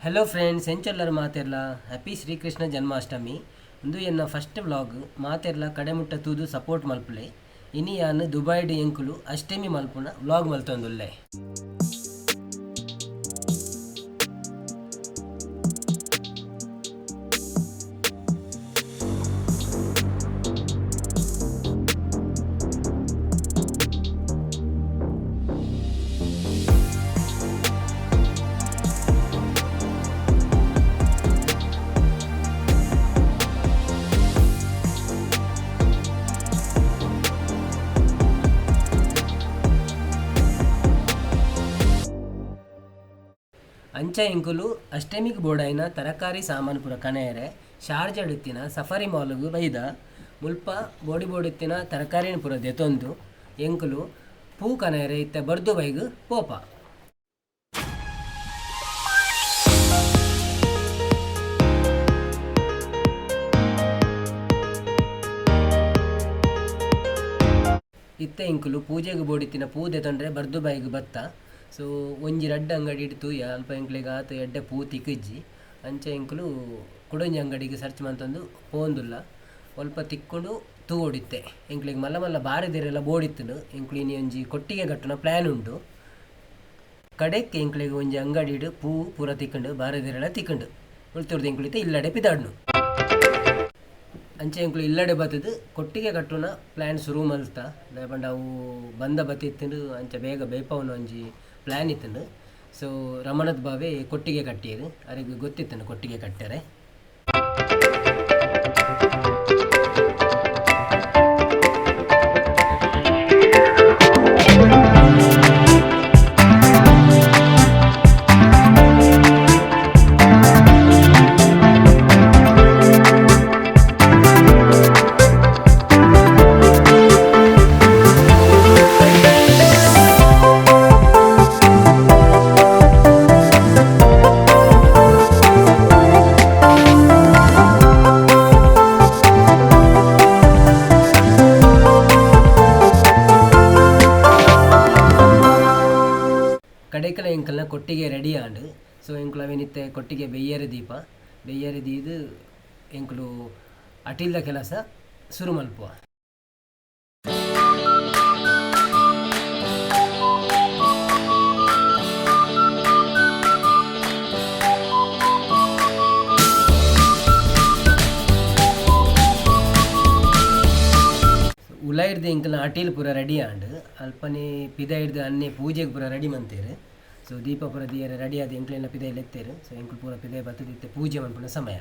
Hello friends ಎಂಚೆಲ್ಲರ ಮಾತೆರ್ಲ happy Shrikrishna Janmashtami ಇಂದು ಎನ್ನ first vlog ಮಾತೆರ್ಲ ಕಡೆಮುಟ್ಟ ತೂದು ಸಪೋರ್ಟ್ ಮಲ್ಪುಲೆ ಇನಿ ಯಾನು ದುಬೈಡ್ ಎಂಕುಲು ಅಷ್ಟಮಿ ಮಲ್ಪುನ ವ್ಲಾಗ್ ಮಲ್ತೊಂದುಲ್ಲೆ. ಅಂಚ ಎಂಕುಲು ಅಷ್ಟಮಿಗೆ ಬೋಡಾಯಿನ ತರಕಾರಿ ಸಾಮಾನು ಪುರ ಕನೆಯರೆ ಶಾರ್ಜಡಿತ್ತಿನ ಸಫಾರಿ ಮಾಲ್ಗೂ ಬೈದ ಮುಲ್ಪ ಬೋಡಿ ಬೋಡಿತ್ತಿನ ತರಕಾರಿನ ಪುರ ದೆತೊಂದು ಎಂಕುಲು ಪೂ ಕನೆಯರೆ ಇತ್ತ ಬರ್ದು ಬೈಗು ಪೋಪ. ಇತ್ತೆ ಎಂಕುಲು ಪೂಜೆಗೆ ಬೋಡಿತ್ತಿನ ಪೂ ದೆತೊಂಡ್ರೆ ಬರ್ದು ಬೈಗು ಬತ್ತ. ಸೊ ಒಂಜಿ ರಡ್ಡು ಅಂಗಡಿ ಇಡ್ತು ಅಲ್ಪ ಎಂಕ್ಲೆಗ್ ಆತ ಎಡ್ಡೆ ಪೂ ತಿಕ್ಕಜ್ಜಿ ಅಂಚೆ ಎಂಕುಲು ಕುಡೊಂಜಿ ಅಂಗಡಿಗೆ ಸರ್ಚ್ ಮಂತಂದು ಪೋಂದುಲ್ಲ ಸ್ವಲ್ಪ ತಿಕ್ಕೊಂಡು ತೂ ಓಡಿತ್ತೆ ಎಂಕ್ಲೆಗ್ ಮಲ್ಲ ಮಲ್ಲ ಬಾರಿದಿರೆಲ್ಲ ಬೋಡಿತ್ತುಂಡು ಎಂಕ್ಲು ಇನಿ ಒಂಜಿ ಕೊಟ್ಟಿಗೆ ಕಟ್ಟುನ ಪ್ಲ್ಯಾನ್ ಉಂಟು. ಕಡೆಕ್ಕೆ ಎಂಕ್ಲೆಗ್ ಒಂಜಿ ಅಂಗಡಿ ಇಡು ಪೂ ಪೂರ ತಿಕ್ಕಂಡು ಬಾರಿದಿರೆಲ್ಲ ತಿಕ್ಕಂಡು ಉಳ್ತುರ್ದು ಎಂಕ್ಲಿತ್ತೆ ಇಲ್ಲಡೆ ಪಿದಾಡ್ನು ಅಂಚೆ ಎಂಕ್ಲು ಇಲ್ಲಡೆ ಬತ್ತದು ಕೊಟ್ಟಿಗೆ ಕಟ್ಟುನ ಪ್ಲ್ಯಾನ್ ಶುರು ಮಲ್ತ ದಾಯಪಂಡ ಅವು ಬಂದ ಬತ್ತಿತ್ತುಂಡು ಅಂಚೆ ಬೇಗ ಬೇಪವನು ಒಂಜಿ ಪ್ಲ್ಯಾನ್ ಇತ್ತುಂಡು. ಸೊ ರಮಣದ ಬಾವೆ ಕೊಟ್ಟಿಗೆ ಕಟ್ಟಿಯರು ಅವರಿಗೆ ಗೊತ್ತಿತ್ತಂಡು ಕೊಟ್ಟಿಗೆ ಕಟ್ಟ್ಯಾರೆ. ಕಡೆಕಲ ಎಂಕಲ್ನ ಕೊಟ್ಟಿಗೆ ರೆಡಿ ಆಂಡು. ಸೊ ಎಂಕುಲು ಅವೇನಿತ್ತೆ ಕೊಟ್ಟಿಗೆ ಬೆಯ್ಯರೆ ದೀದು ಎಂಕುಲು ಅಟಿಲ್ದ ಕೆಲಸ ಶುರು ಮಲ್ಪುವ. ಉಲ ಹಿಡ್ದು ಎಂಕಲ್ನ ಅಟೀಲ್ ಪೂರ ರೆಡಿ ಆಂಡು ಅಲ್ಪನೆ ಪಿದ ಹಿಡ್ದು ಅನ್ನೆ ಪೂಜೆಗೆ ಪೂರ ರೆಡಿ ಮಂತೇರು. ಸೊ ದೀಪ ಪೂರ ದಿಯರೆ ರೆಡಿ ಆದ ಎಂಕ್ಲೆಲ್ಲ ಪಿದೆಯಲ್ಲಿ ಎತ್ತೇರು. ಸೊ ಎಂಕುಲು ಪೂರ ಪಿದೆ ಬತ್ತದಿತ್ತೆ ಪೂಜೆ ಮನ್ಪುನ ಸಮಯ.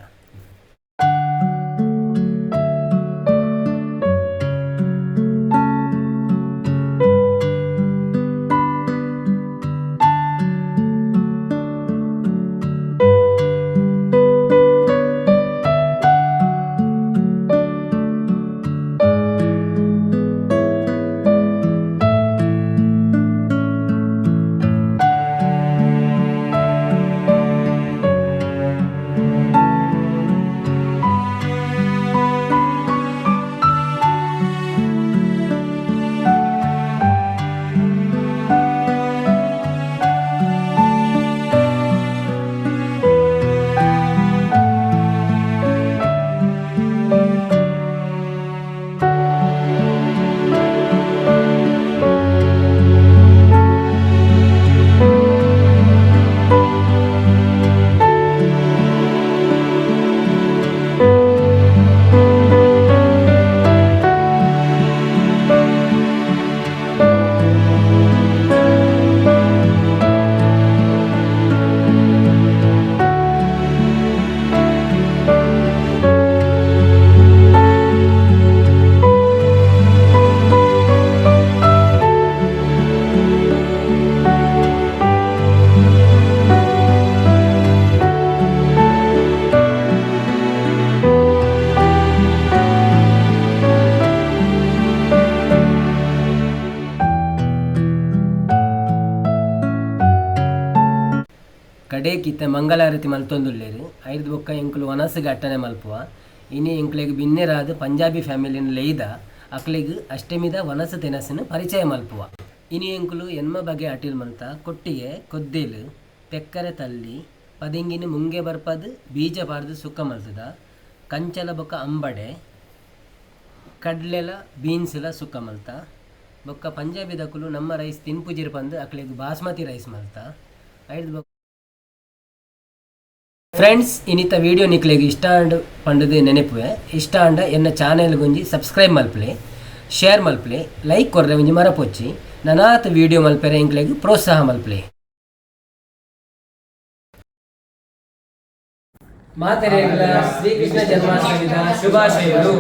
ಕಡೆಕಿತ್ತ ಮಂಗಳಾರತಿ ಮಲ್ತೊಂದುಲ್ಲೇರು ಐದು ಬೊಕ್ಕ ಎಂಕುಲು ವನಸ್ಸಿಗೆ ಅಟ್ಟನೆ ಮಲ್ಪುವ. ಇನಿ ಎಂಕ್ಲೆಗ್ ಬಿನ್ನೆರಾದು ಪಂಜಾಬಿ ಫ್ಯಾಮಿಲಿನ ಲೆಯ್ದ ಅಕ್ಲೆಗ್ ಅಷ್ಟಮಿದ ವನಸ ತೆನಸನ್ನು ಪರಿಚಯ ಮಲ್ಪುವ. ಇನಿ ಎಂಕುಲು ಎನ್ಮ ಬಗೆ ಅಟಿಲ್ ಮಂತ ಕೊಟ್ಟಿಗೆ ಕೊದ್ದೇಲು ಪೆಕ್ಕರೆ ತಲ್ಲಿ ಪದಿಂಗಿನ ಮುಂಗೆ ಬರ್ಪದು ಬೀಜ ಪಾರ್ದು ಸುಕ್ಕ ಮಲ್ತದ. ಕಂಚಲ ಬೊಕ್ಕ ಅಂಬಡೆ ಕಡ್ಲೆಲ ಬೀನ್ಸ್ಲ ಸುಕ್ಕ ಮಲ್ತ. ಬೊಕ್ಕ ಪಂಜಾಬಿ ದಕ್ಕುಲು ನಮ್ಮ ರೈಸ್ ತಿನ್ಪುಜಿರ್ ಪಂದು ಅಕ್ಲೆಗ್ ಬಾಸ್ಮತಿ ರೈಸ್ ಮಲ್ತ. ಐದು ಫ್ರೆಂಡ್ಸ್, ಇನ್ನಿತ ವಿಡಿಯೋ ನಿಕ್ಲೆಗ್ ಇಷ್ಟ ಅಂಡ್ ಪಂಡದು ನೆನಪುವೆ. ಇಷ್ಟ ಅಂಡ ಎನ್ನ channel Gunji subscribe ಮಲ್ಪಲೆ, share ಮಲ್ಪಲೆ, like ಕೊರ್ರೆ ಒಂಜಿ ಮರಪೊಚ್ಚಿ ನನಾತ್ ವಿಡಿಯೋ ಮಲ್ಪೆರೆ ಇಂಕ್ಲೆಗ್ ಪ್ರೋತ್ಸಾಹ ಮಲ್ಪಲೆ. ಮಾತೆರೆಗ್ಲ ಶ್ರೀಕೃಷ್ಣ ಜನ್ಮಾಷ್ಟಮಿದ ಶುಭಾಶಯಗಳು.